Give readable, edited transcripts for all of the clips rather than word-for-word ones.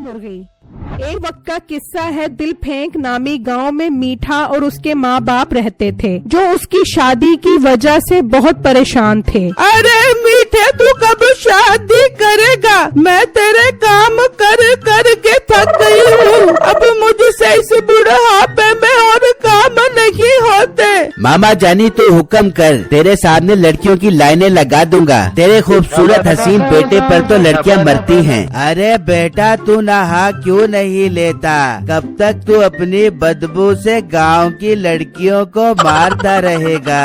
मुर्गी। एक वक्त का किस्सा है। दिल फेंक नामी गांव में मीठा और उसके माँ बाप रहते थे, जो उसकी शादी की वजह से बहुत परेशान थे। अरे मीठे, तू कब शादी करेगा? मैं तेरे काम कर कर के थक गई हूँ। अब मुझसे इस बुढ़ापे में और काम नहीं होते। मामा जानी तो हुक्म कर, तेरे सामने लड़कियों की लाइनें लगा दूंगा। तेरे खूबसूरत हसीन बेटे पर तो लड़कियां मरती हैं। अरे बेटा, तू नहा क्यों नहीं लेता? कब तक तू अपनी बदबू से गांव की लड़कियों को मारता रहेगा?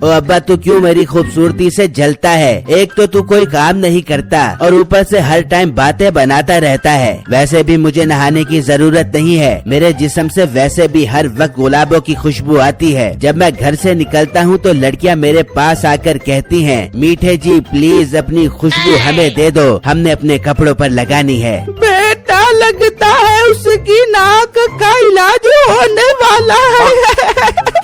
ओ अब्बा, तू क्यों मेरी खूबसूरती से जलता है? एक तो तू कोई काम नहीं करता और ऊपर से हर टाइम बातें बनाता रहता है। वैसे भी मुझे नहाने की जरूरत नहीं है। मेरे जिस्म से वैसे भी हर वक्त गुलाबों की खुशबू आती है। जब मैं घर से निकलता हूँ तो लड़कियाँ मेरे पास आकर कहती हैं, मीठे जी प्लीज अपनी खुशबू हमें दे दो, हमने अपने कपड़ों पर लगानी है। बेटा, लगता है उसकी नाक का इलाज होने वाला है।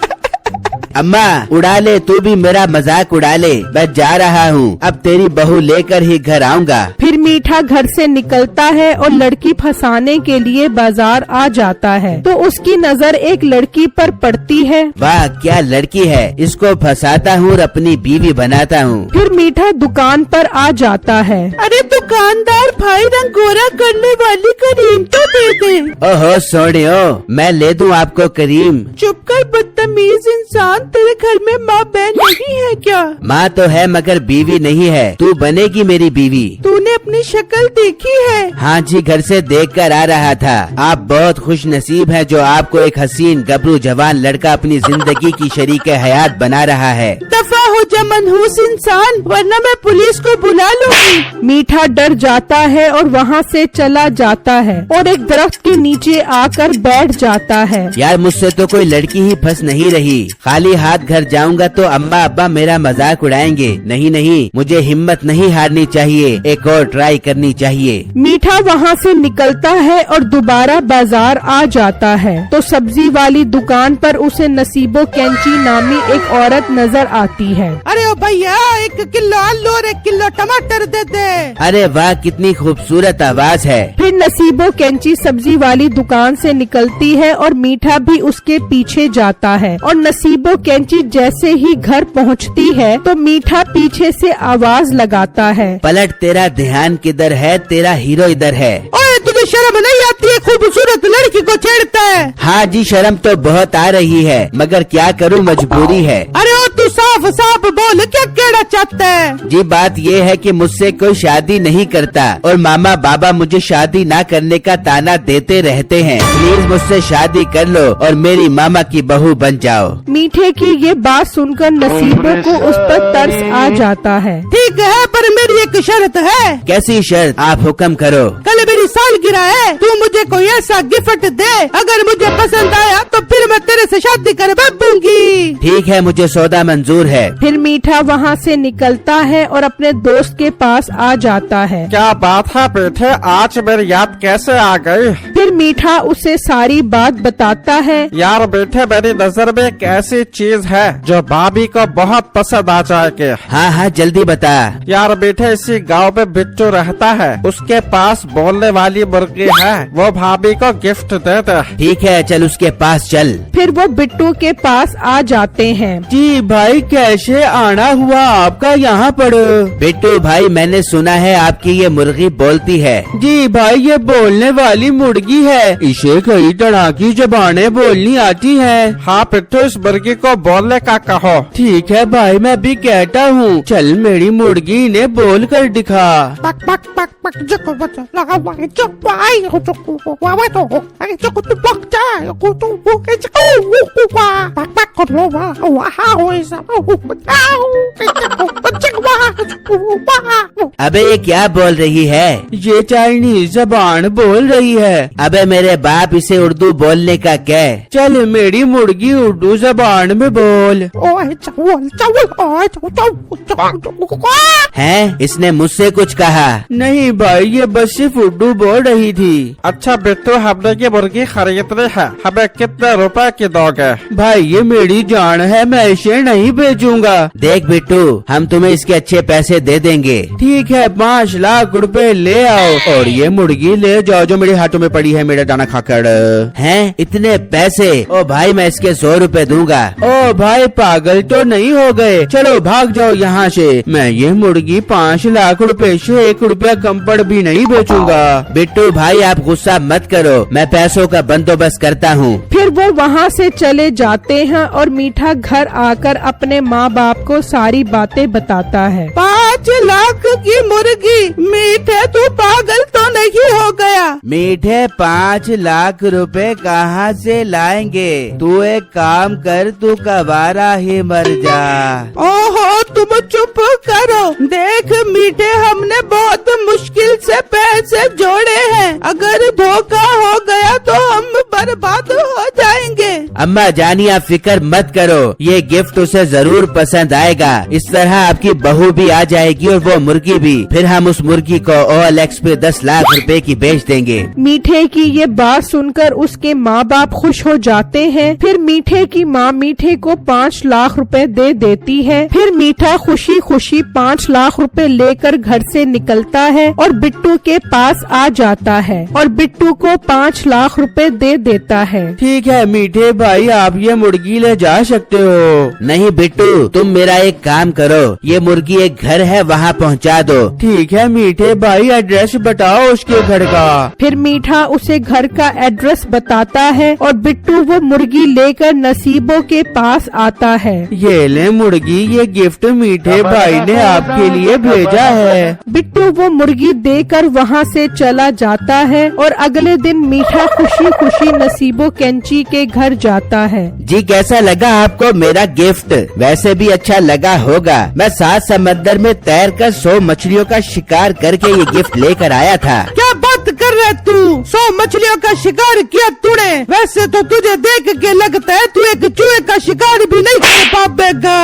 अम्मा उड़ा ले, तू भी मेरा मजाक उड़ा ले। मैं जा रहा हूँ, अब तेरी बहू लेकर ही घर आऊँगा। फिर मीठा घर से निकलता है और लड़की फंसाने के लिए बाजार आ जाता है, तो उसकी नजर एक लड़की पर पड़ती है। वाह क्या लड़की है, इसको फंसाता हूँ और अपनी बीवी बनाता हूँ। फिर मीठा दुकान पर आ जाता है। अरे दुकानदार भाई, रंग गोरा करने वाली क्रीम तो दे दे। ओहो सोनियो, मैं ले दूँ आपको क्रीम? चुप कर बदतमीज इंसान, तेरे घर में माँ बहन नहीं है क्या? माँ तो है मगर बीवी नहीं है। तू बनेगी मेरी बीवी। तूने अपनी शक्ल देखी है? हाँ जी, घर से देखकर आ रहा था। आप बहुत खुश नसीब है जो आपको एक हसीन गबरू जवान लड़का अपनी जिंदगी की शरीक हयात बना रहा है। दफा हो जा मनहूस इंसान, वरना मैं पुलिस को बुला लूंगी। मीठा डर जाता है और वहाँ से चला जाता है और एक दरख्त के नीचे आकर बैठ जाता है। यार मुझसे तो कोई लड़की ही फंस नहीं रही। खाली हाथ घर जाऊंगा तो अम्मा अब्बा मेरा मजाक उड़ाएंगे। नहीं, मुझे हिम्मत नहीं हारनी चाहिए, एक और ट्राई करनी चाहिए। मीठा वहाँ से निकलता है और दोबारा बाजार आ जाता है, तो सब्जी वाली दुकान पर उसे नसीबो कैंची नामी एक औरत नजर आती है। अरे ओ भैया, 1 किलो आलू और 1 किलो टमाटर दे दे। अरे वाह, कितनी खूबसूरत आवाज है। फिर नसीबो कैंची सब्जी वाली दुकान से निकलती है और मीठा भी उसके पीछे जाता है, और नसीबो कैंची जैसे ही घर पहुंचती है तो मीठा पीछे से आवाज लगाता है, पलट, तेरा ध्यान किधर है? तेरा हीरो इधर है। ओए, तुझे शर्म नहीं आती है? खूबसूरत लड़की को छेड़ता है। हाँ जी, शर्म तो बहुत आ रही है, मगर क्या करूँ, मजबूरी है। अरे ओ, तू साफ साफ बोल, क्या कहना चाहता है? जी बात ये है कि मुझसे कोई शादी नहीं करता और मामा बाबा मुझे शादी ना करने का ताना देते रहते हैं। प्लीज मुझसे शादी कर लो और मेरी मामा की बहू बन जाओ। मीठे की ये बात सुनकर नसीबो को उस पर तरस आ जाता है। ठीक है, पर मेरी एक शर्त है। कैसी शर्त? आप हुक्म करो। कल मेरी सालगिरह है, तू मुझे कोई ऐसा गिफ्ट दे, अगर मुझे पसंद आया तो फिर मैं तेरे से शादी करवा दूंगी। ठीक है, मुझे सौदा मंजूर है। फिर मीठा वहाँ से निकलता है और अपने दोस्त के पास आ जाता है। क्या बात है बेटे, आज मेरी याद कैसे आ गई? फिर मीठा उसे सारी बात बताता है। यार बेटे, मेरी नजर में एक ऐसी चीज है जो भाभी को बहुत पसंद आ जाएगी। हाँ, जल्दी बता। यार बेटे, इसी गांव में बिट्टू रहता है, उसके पास बोलने वाली मुर्गी है, वो भाभी को गिफ्ट दे दे। ठीक है, चल उसके पास चल। फिर वो बिट्टू के पास आ जाते हैं। जी भाई, कैसे आना हुआ आपका यहाँ पर? बिट्टू भाई, मैंने सुना है आपकी ये मुर्गी बोलती है। जी भाई, ये बोलने वाली मुर्गी है, इसे कई तरह की ज़बानें बोलनी आती है। हाँ बिट्टू, इस मुर्गी को बोलने का कहो। ठीक है भाई, मैं भी कहता हूँ। चल मेरी मुर्गी ने बोल कर दिखा। पक पक पक पक जको बचा लगा वाई जको आई हो जको वावा तो अरे जको तू पक जा को तू वो के जको वा पक पक कर लो वा वा हो ऐसा अबे ये क्या बोल रही है? ये चाइनीज जबान बोल रही है। अबे मेरे बाप, इसे उर्दू बोलने का क्या? चल मेरी मुर्गी उर्दू जबान में बोल। ओए चावल चावल ओए चावल हैं? इसने मुझसे कुछ कहा? नहीं भाई, ये बस सिर्फ उर्दू बोल रही थी। अच्छा बिट्टू, हमने ये मुर्गी खरीदनी है, हमें कितने रुपए की दोगे? भाई ये मेरी जान है, मैं इसे नहीं बेचूंगा। देख बिट्टू, हम तुम्हें इसके अच्छे पैसे दे देंगे। ठीक ठीक है 5 लाख रुपए ले आओ और ये मुर्गी ले जाओ जो मेरे हाथों में पड़ी है मेरा दाना खाकर। हैं इतने पैसे? ओ भाई मैं इसके 100 रुपए दूंगा। ओ भाई पागल तो नहीं हो गए, चलो भाग जाओ यहाँ से। मैं ये मुर्गी 5 लाख रुपए से 1 रुपया कम पर भी नहीं बेचूंगा। बिट्टू भाई आप गुस्सा मत करो, मैं पैसों का बंदोबस्त करता हूँ। फिर वो वहाँ से चले जाते हैं और मीठा घर आकर अपने माँ बाप को सारी बातें बताता है। 5 लाख की मुर्गी, मीठे तू पागल तो नहीं हो गया? मीठे 5 लाख रुपए कहाँ से लाएंगे? तू एक काम कर, तू कबारा ही मर जा। ओहो तुम चुप करो। देख मीठे हमने बहुत मुश्किल से पैसे जोड़े हैं, अगर धोखा हो गया तो हम बर्बाद हो जाएंगे। अम्मा जानी आप फिक्र मत करो, ये गिफ्ट उसे जरूर पसंद आएगा। इस तरह आपकी बहू भी आ जाएगी और वो मुर्गी भी। फिर हम उस मुर्गी को OLX पे 10 लाख रुपए की बेच देंगे। मीठे की ये बात सुनकर उसके माँ बाप खुश हो जाते हैं। फिर मीठे की माँ मीठे को 5 लाख रुपए दे देती है। फिर मीठा खुशी खुशी 5 लाख रुपए लेकर घर से निकलता है और बिट्टू के पास आ जाता है और बिट्टू को 5 लाख रुपए दे देता है। ठीक है मीठे भाई आप ये मुर्गी ले जा सकते हो। नहीं बिट्टू तुम मेरा एक काम करो, ये मुर्गी एक घर है वहाँ पहुँचा दो। ठीक है मीठे भाई एड्रेस बताओ उसके घर का। फिर मीठा उसे घर का एड्रेस बताता है और बिट्टू वो मुर्गी लेकर नसीबों के पास आता है। ये ले मुर्गी, ये गिफ्ट मीठे भाई ने आपके लिए भेजा है। बिट्टू वो मुर्गी देकर वहाँ से चला जाता है और अगले दिन मीठा खुशी खुशी नसीबों कैंची के घर जाता है। जी कैसा लगा आपको मेरा गिफ्ट? वैसे भी अच्छा लगा होगा। मैं 7 समंदर में तैरकर 100 मछलियों का शिकार करके ये गिफ्ट लेकर आया था। क्या बात कर रहे तू? 100 मछलियों का शिकार किया तूने? वैसे तो तुझे देख के लगता है तू एक चूहे का शिकार भी नहीं कर पाएगा।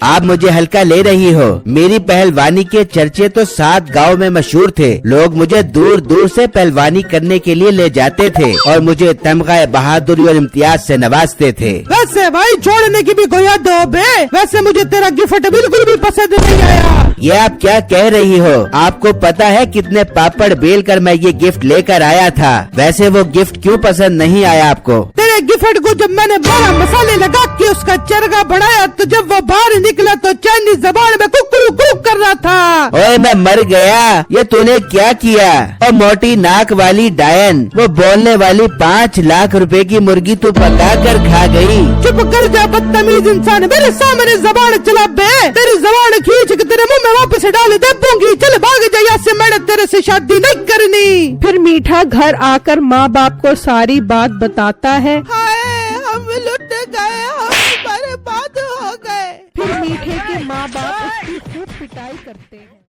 आप मुझे हल्का ले रही हो? मेरी पहलवानी के चर्चे तो 7 गांव में मशहूर थे। लोग मुझे दूर दूर से पहलवानी करने के लिए ले जाते थे और मुझे तमगा बहादुरी और इम्तियाज से नवाजते थे। वैसे भाई छोड़ने की भी कोई हद हो बे। वैसे मुझे तेरा गिफ्ट बिल्कुल भी पसंद नहीं आया। ये आप क्या कह रही हो? आपको पता है कितने पापड़ बेल कर मैं ये गिफ्ट लेकर आया था। वैसे वो गिफ्ट क्यों पसंद नहीं आया आपको? तेरे गिफ्ट को जब मैंने 12 मसाले लगा के उसका चरगा बढ़ाया तो जब वो बाहर निकला तो चाइनीज जबान में कुकरू कुक कर रहा था। ओए मैं मर गया, ये तूने क्या किया? और मोटी नाक वाली डायन, वो बोलने वाली 5 लाख रुपए की मुर्गी तू पका कर खा गई। चुप कर जा बदतमीज इंसान, मेरे सामने जबान चला बे। तेरी जबान खींच के तेरे मुंह में वापस डाल दे दूंगी। चल भाग जा यहाँ से, मैंने तेरे से शादी नहीं करनी। फिर मीठा घर आकर माँ बाप को सारी बात बताता है।